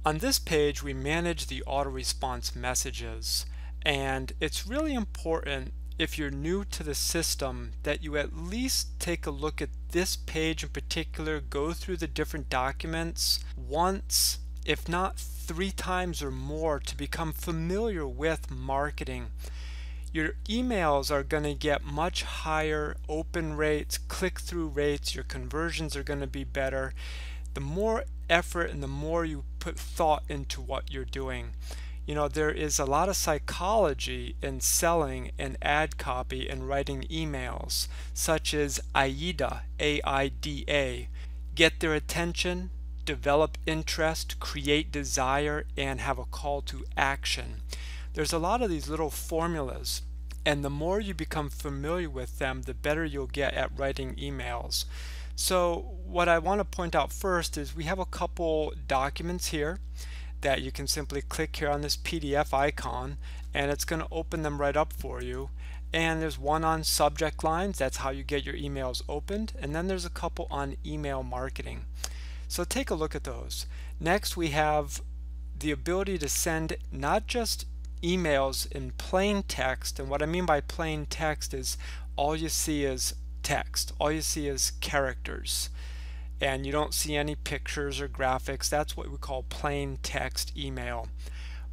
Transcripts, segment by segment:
On this page, we manage the auto response messages, and it's really important if you're new to the system that you at least take a look at this page in particular, go through the different documents once, if not 3 times or more, to become familiar with marketing. Your emails are going to get much higher open rates, click-through rates, your conversions are going to be better. The more effort and the more you put thought into what you're doing. You know, there is a lot of psychology in selling and ad copy and writing emails, such as AIDA, A-I-D-A. Get their attention, develop interest, create desire, and have a call to action. There's a lot of these little formulas, and the more you become familiar with them, the better you'll get at writing emails. So what I want to point out first is we have a couple documents here that you can simply click here on this PDF icon, and it's going to open them right up for you. And there's one on subject lines, that's how you get your emails opened, and then there's a couple on email marketing. So take a look at those. Next, we have the ability to send not just emails in plain text, and what I mean by plain text is all you see is text, all you see is characters, and you don't see any pictures or graphics. That's what we call plain text email.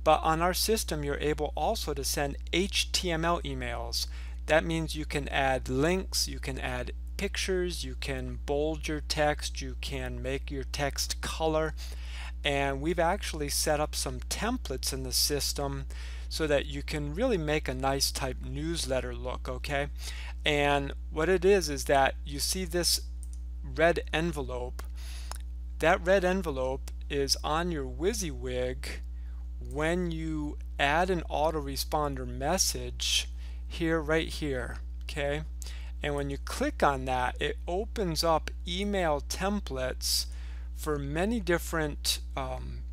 But on our system, you're able also to send HTML emails. That means you can add links, you can add pictures, you can bold your text, you can make your text color, and we've actually set up some templates in the system so that you can really make a nice type newsletter look, okay? And what it is that you see this red envelope. That red envelope is on your WYSIWYG when you add an autoresponder message here, right here, okay? And when you click on that, it opens up email templates for many different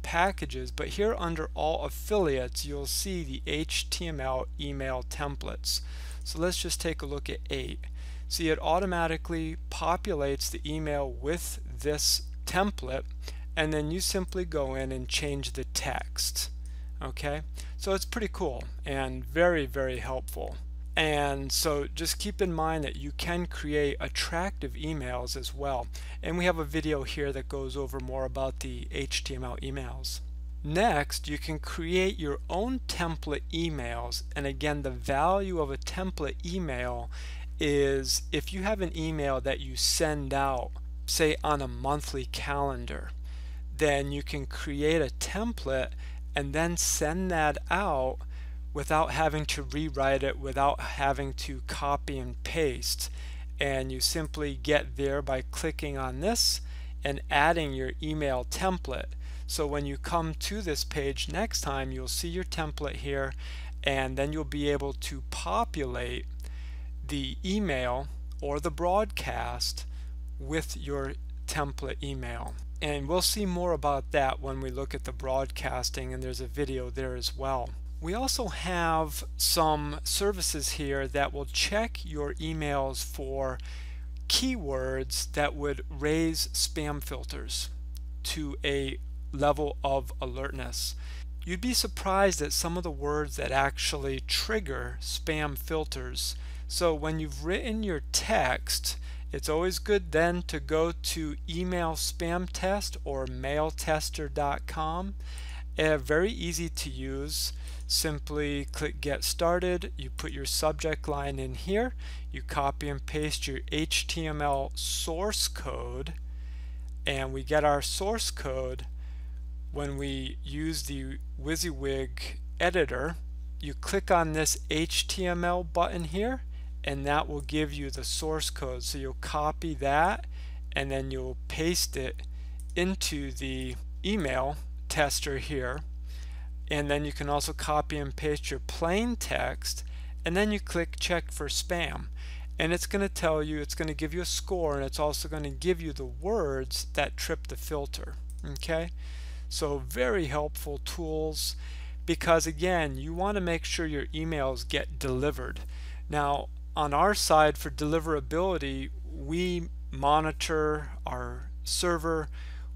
packages, but here under all affiliates you'll see the HTML email templates. So let's just take a look at 8. See, it automatically populates the email with this template, and then you simply go in and change the text. Okay, so it's pretty cool and very, very helpful. And so just keep in mind that you can create attractive emails as well. And we have a video here that goes over more about the HTML emails. Next, you can create your own template emails. And again, the value of a template email is if you have an email that you send out, say on a monthly calendar, then you can create a template and then send that out without having to rewrite it, without having to copy and paste. And you simply get there by clicking on this and adding your email template. So when you come to this page next time, you'll see your template here, and then you'll be able to populate the email or the broadcast with your template email. And we'll see more about that when we look at the broadcasting, and there's a video there as well. We also have some services here that will check your emails for keywords that would raise spam filters to a level of alertness. You'd be surprised at some of the words that actually trigger spam filters. So when you've written your text, it's always good then to go to Email Spam Test or mailtester.com. Very easy to use. Simply click Get Started, you put your subject line in here, you copy and paste your HTML source code, and we get our source code when we use the WYSIWYG editor. You click on this HTML button here, and that will give you the source code. So you'll copy that and then you'll paste it into the email tester here, and then you can also copy and paste your plain text, and then you click check for spam, and it's going to tell you, it's going to give you a score, and it's also going to give you the words that trip the filter. Okay, so very helpful tools, because again, you want to make sure your emails get delivered. Now on our side for deliverability, we monitor our server,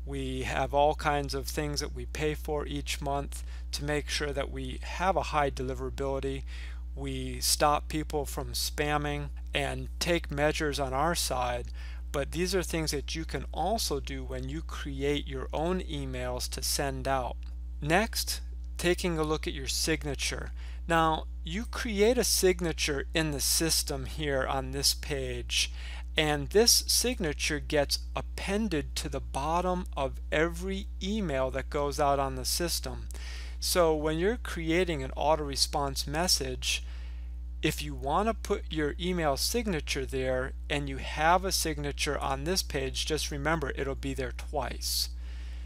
We have all kinds of things that we pay for each month to make sure that we have a high deliverability. We stop people from spamming and take measures on our side, but these are things that you can also do when you create your own emails to send out. Next, taking a look at your signature. Now, you create a signature in the system here on this page, and this signature gets appended to the bottom of every email that goes out on the system. So when you're creating an auto-response message, if you want to put your email signature there and you have a signature on this page, just remember it'll be there twice.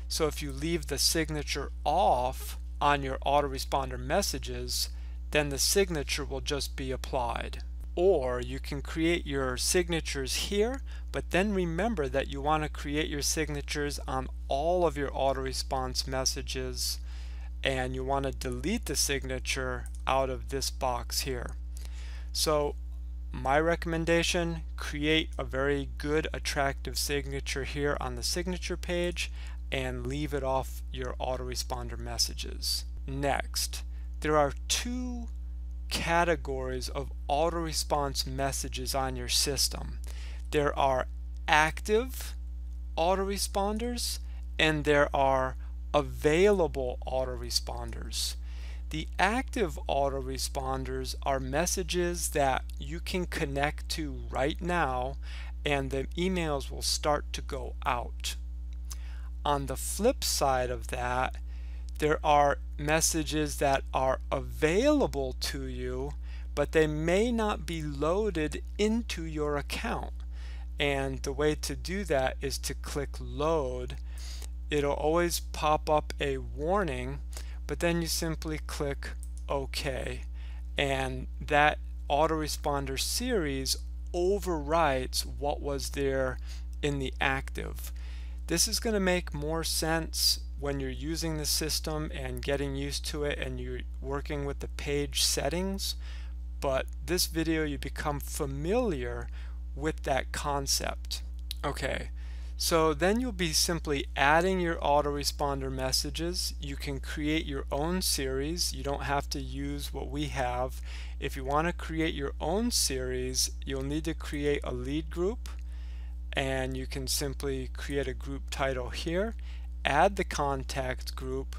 So if you leave the signature off on your autoresponder messages, then the signature will just be applied. Or you can create your signatures here, but then remember that you want to create your signatures on all of your auto-response messages, and you want to delete the signature out of this box here. So my recommendation, create a very good attractive signature here on the signature page and leave it off your autoresponder messages. Next, there are two categories of auto-response messages on your system. There are active autoresponders and there are available autoresponders. The active autoresponders are messages that you can connect to right now and the emails will start to go out. On the flip side of that, there are messages that are available to you, but they may not be loaded into your account. And the way to do that is to click load. It'll always pop up a warning, but then you simply click OK. And that autoresponder series overwrites what was there in the active. This is going to make more sense when you're using the system and getting used to it and you're working with the page settings, but this video you become familiar with that concept. Okay, so then you'll be simply adding your autoresponder messages. You can create your own series. You don't have to use what we have. If you want to create your own series, you'll need to create a lead group, and you can simply create a group title here, add the contact group,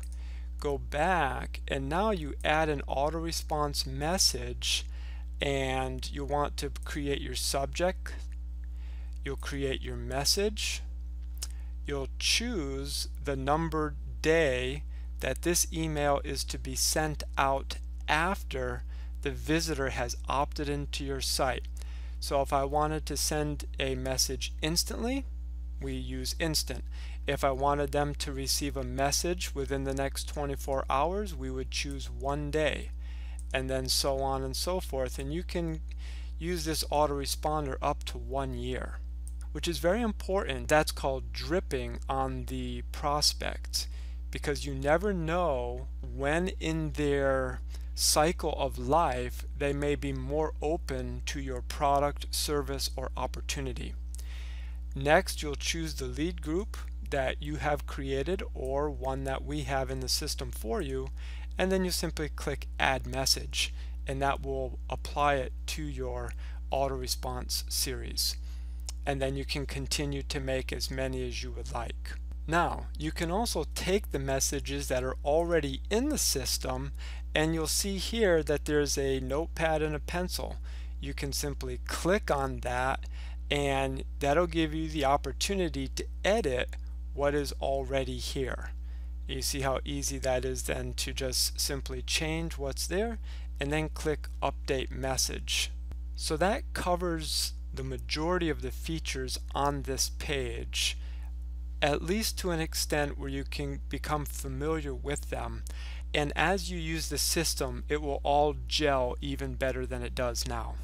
go back, and now you add an auto-response message, and you want to create your subject. You'll create your message. You'll choose the numbered day that this email is to be sent out after the visitor has opted into your site. So if I wanted to send a message instantly, we use instant. If I wanted them to receive a message within the next 24 hours, we would choose 1 day, and then so on and so forth. And you can use this autoresponder up to 1 year, which is very important. That's called dripping on the prospect, because you never know when in their cycle of life they may be more open to your product, service, or opportunity. Next, you'll choose the lead group that you have created or one that we have in the system for you, and then you simply click add message, and that will apply it to your auto response series. And then you can continue to make as many as you would like. Now, you can also take the messages that are already in the system, and you'll see here that there's a notepad and a pencil. You can simply click on that, and that'll give you the opportunity to edit what is already here. You see how easy that is then to just simply change what's there and then click update message. So that covers the majority of the features on this page, at least to an extent where you can become familiar with them. And as you use the system, it will all gel even better than it does now.